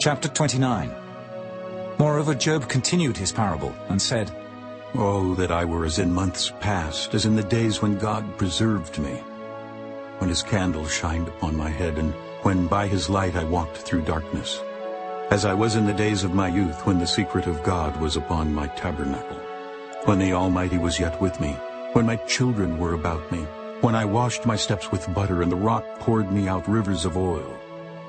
Chapter 29. Moreover, Job continued his parable and said, Oh, that I were as in months past, as in the days when God preserved me, when his candle shined upon my head, and when by his light I walked through darkness, as I was in the days of my youth, when the secret of God was upon my tabernacle, when the Almighty was yet with me, when my children were about me, when I washed my steps with butter, and the rock poured me out rivers of oil,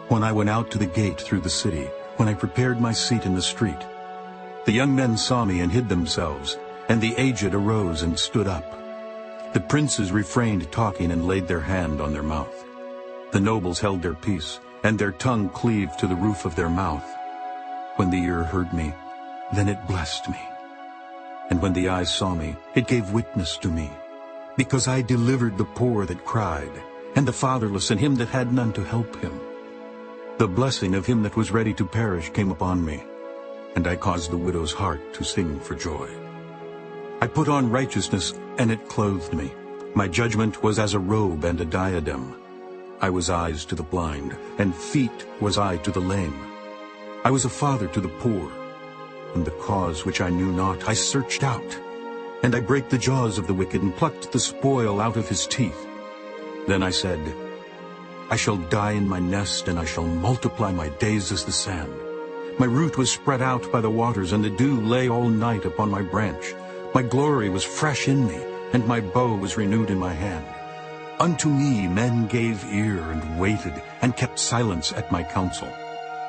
when I went out to the gate through the city, when I prepared my seat in the street. The young men saw me and hid themselves, and the aged arose and stood up. The princes refrained talking and laid their hand on their mouth. The nobles held their peace, and their tongue cleaved to the roof of their mouth. When the ear heard me, then it blessed me. And when the eyes saw me, it gave witness to me. Because I delivered the poor that cried, and the fatherless and him that had none to help him. The blessing of him that was ready to perish came upon me, and I caused the widow's heart to sing for joy. I put on righteousness, and it clothed me. My judgment was as a robe and a diadem. I was eyes to the blind, and feet was I to the lame. I was a father to the poor, and the cause which I knew not I searched out. And I brake the jaws of the wicked, and plucked the spoil out of his teeth. Then I said, I shall die in my nest, and I shall multiply my days as the sand. My root was spread out by the waters, and the dew lay all night upon my branch. My glory was fresh in me, and my bow was renewed in my hand. Unto me men gave ear, and waited, and kept silence at my counsel.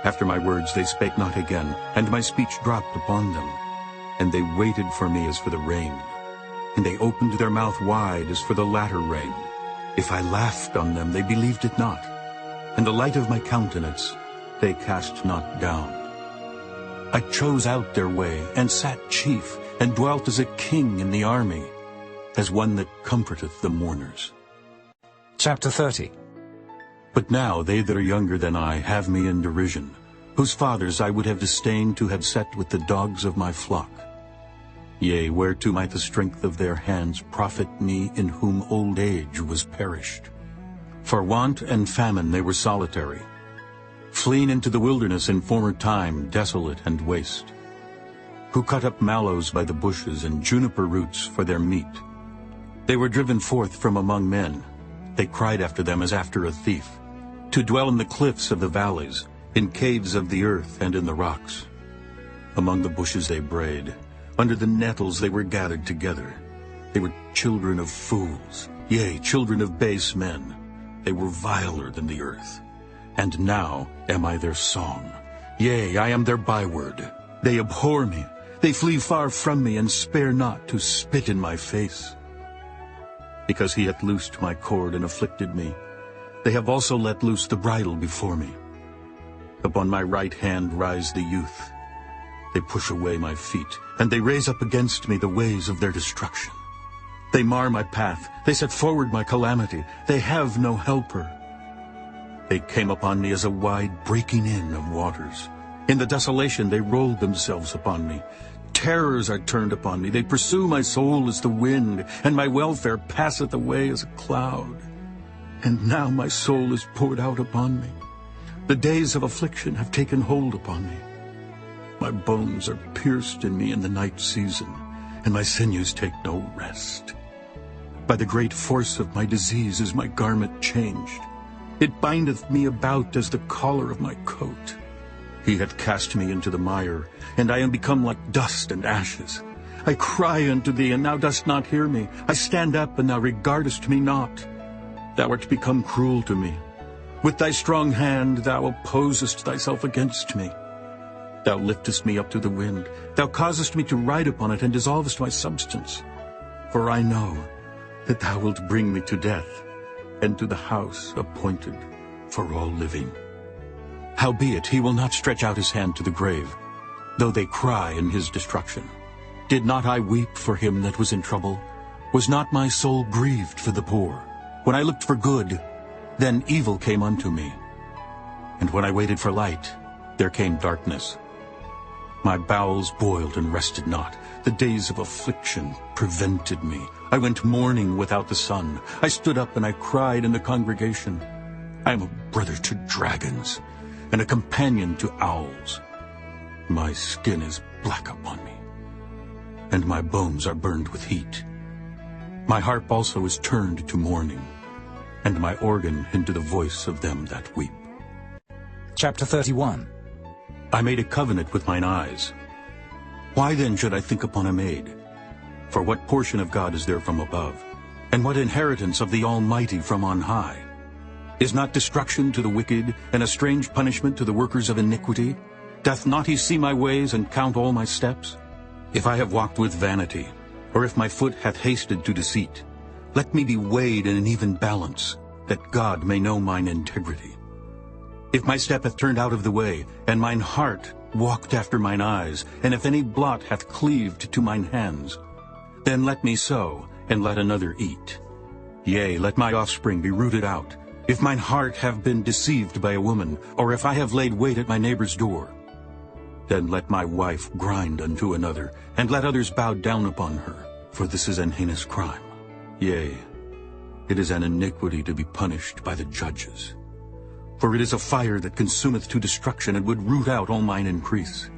After my words they spake not again, and my speech dropped upon them. And they waited for me as for the rain, and they opened their mouth wide as for the latter rain. If I laughed on them, they believed it not, and the light of my countenance they cast not down. I chose out their way, and sat chief, and dwelt as a king in the army, as one that comforteth the mourners. Chapter 30. But now they that are younger than I have me in derision, whose fathers I would have disdained to have set with the dogs of my flock. Yea, whereto might the strength of their hands profit me, in whom old age was perished? For want and famine they were solitary, fleeing into the wilderness in former time, desolate and waste, who cut up mallows by the bushes, and juniper roots for their meat. They were driven forth from among men. They cried after them as after a thief, to dwell in the cliffs of the valleys, in caves of the earth and in the rocks. Among the bushes they brayed, under the nettles they were gathered together. They were children of fools, yea, children of base men. They were viler than the earth. And now am I their song. Yea, I am their byword. They abhor me. They flee far from me, and spare not to spit in my face. Because he hath loosed my cord and afflicted me, they have also let loose the bridle before me. Upon my right hand rise the youth. They push away my feet, and they raise up against me the ways of their destruction. They mar my path, they set forward my calamity, they have no helper. They came upon me as a wide breaking in of waters. In the desolation they rolled themselves upon me. Terrors are turned upon me, they pursue my soul as the wind, and my welfare passeth away as a cloud. And now my soul is poured out upon me. The days of affliction have taken hold upon me. My bones are pierced in me in the night season, and my sinews take no rest. By the great force of my disease is my garment changed. It bindeth me about as the collar of my coat. He hath cast me into the mire, and I am become like dust and ashes. I cry unto thee, and thou dost not hear me. I stand up, and thou regardest me not. Thou art become cruel to me. With thy strong hand thou opposest thyself against me. Thou liftest me up to the wind. Thou causest me to ride upon it, and dissolvest my substance. For I know that thou wilt bring me to death, and to the house appointed for all living. Howbeit he will not stretch out his hand to the grave, though they cry in his destruction. Did not I weep for him that was in trouble? Was not my soul grieved for the poor? When I looked for good, then evil came unto me. And when I waited for light, there came darkness. My bowels boiled and rested not. The days of affliction prevented me. I went mourning without the sun. I stood up and I cried in the congregation. I am a brother to dragons, and a companion to owls. My skin is black upon me, and my bones are burned with heat. My harp also is turned to mourning, and my organ into the voice of them that weep. Chapter 31. I made a covenant with mine eyes. Why then should I think upon a maid? For what portion of God is there from above? And what inheritance of the Almighty from on high? Is not destruction to the wicked, and a strange punishment to the workers of iniquity? Doth not he see my ways, and count all my steps? If I have walked with vanity, or if my foot hath hasted to deceit, let me be weighed in an even balance, that God may know mine integrity. If my step hath turned out of the way, and mine heart walked after mine eyes, and if any blot hath cleaved to mine hands, then let me sow, and let another eat. Yea, let my offspring be rooted out, if mine heart have been deceived by a woman, or if I have laid wait at my neighbor's door. Then let my wife grind unto another, and let others bow down upon her, for this is an heinous crime. Yea, it is an iniquity to be punished by the judges. For it is a fire that consumeth to destruction, and would root out all mine increase.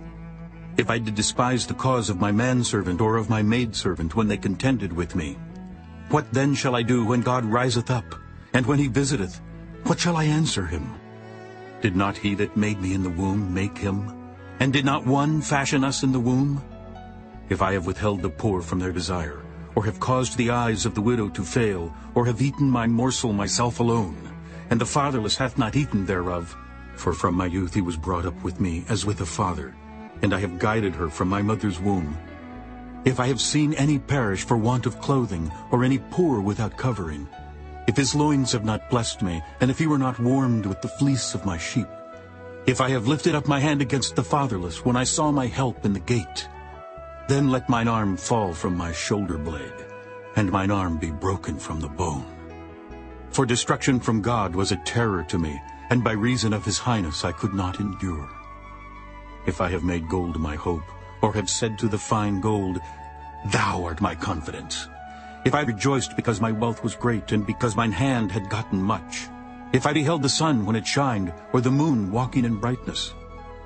If I did despise the cause of my manservant or of my maidservant when they contended with me, what then shall I do when God riseth up, and when he visiteth? What shall I answer him? Did not he that made me in the womb make him? And did not one fashion us in the womb? If I have withheld the poor from their desire, or have caused the eyes of the widow to fail, or have eaten my morsel myself alone, and the fatherless hath not eaten thereof, for from my youth he was brought up with me as with a father, and I have guided her from my mother's womb. If I have seen any perish for want of clothing, or any poor without covering, if his loins have not blessed me, and if he were not warmed with the fleece of my sheep, if I have lifted up my hand against the fatherless, when I saw my help in the gate, then let mine arm fall from my shoulder blade, and mine arm be broken from the bone. For destruction from God was a terror to me, and by reason of his highness I could not endure. If I have made gold my hope, or have said to the fine gold, Thou art my confidence. If I rejoiced because my wealth was great, and because mine hand had gotten much, if I beheld the sun when it shined, or the moon walking in brightness,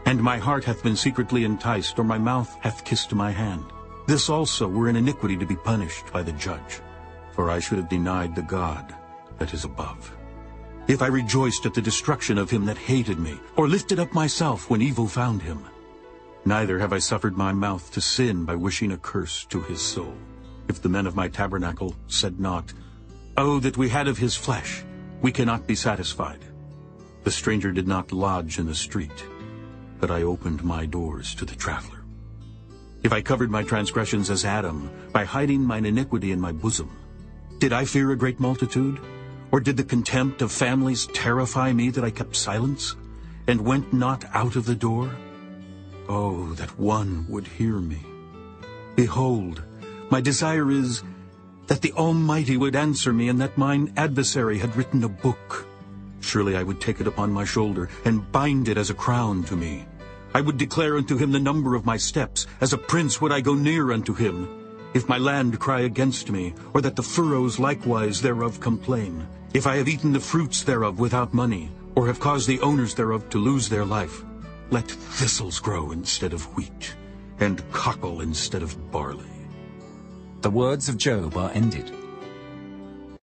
and my heart hath been secretly enticed, or my mouth hath kissed my hand, this also were an iniquity to be punished by the judge. For I should have denied the God that is above. If I rejoiced at the destruction of him that hated me, or lifted up myself when evil found him, neither have I suffered my mouth to sin by wishing a curse to his soul. If the men of my tabernacle said not, Oh, that we had of his flesh, we cannot be satisfied. The stranger did not lodge in the street, but I opened my doors to the traveler. If I covered my transgressions as Adam, by hiding mine iniquity in my bosom, did I fear a great multitude? Or did the contempt of families terrify me that I kept silence, and went not out of the door? Oh, that one would hear me. Behold, my desire is that the Almighty would answer me, and that mine adversary had written a book. Surely I would take it upon my shoulder, and bind it as a crown to me. I would declare unto him the number of my steps. As a prince would I go near unto him. If my land cry against me, or that the furrows likewise thereof complain, if I have eaten the fruits thereof without money, or have caused the owners thereof to lose their life, let thistles grow instead of wheat, and cockle instead of barley. The words of Job are ended.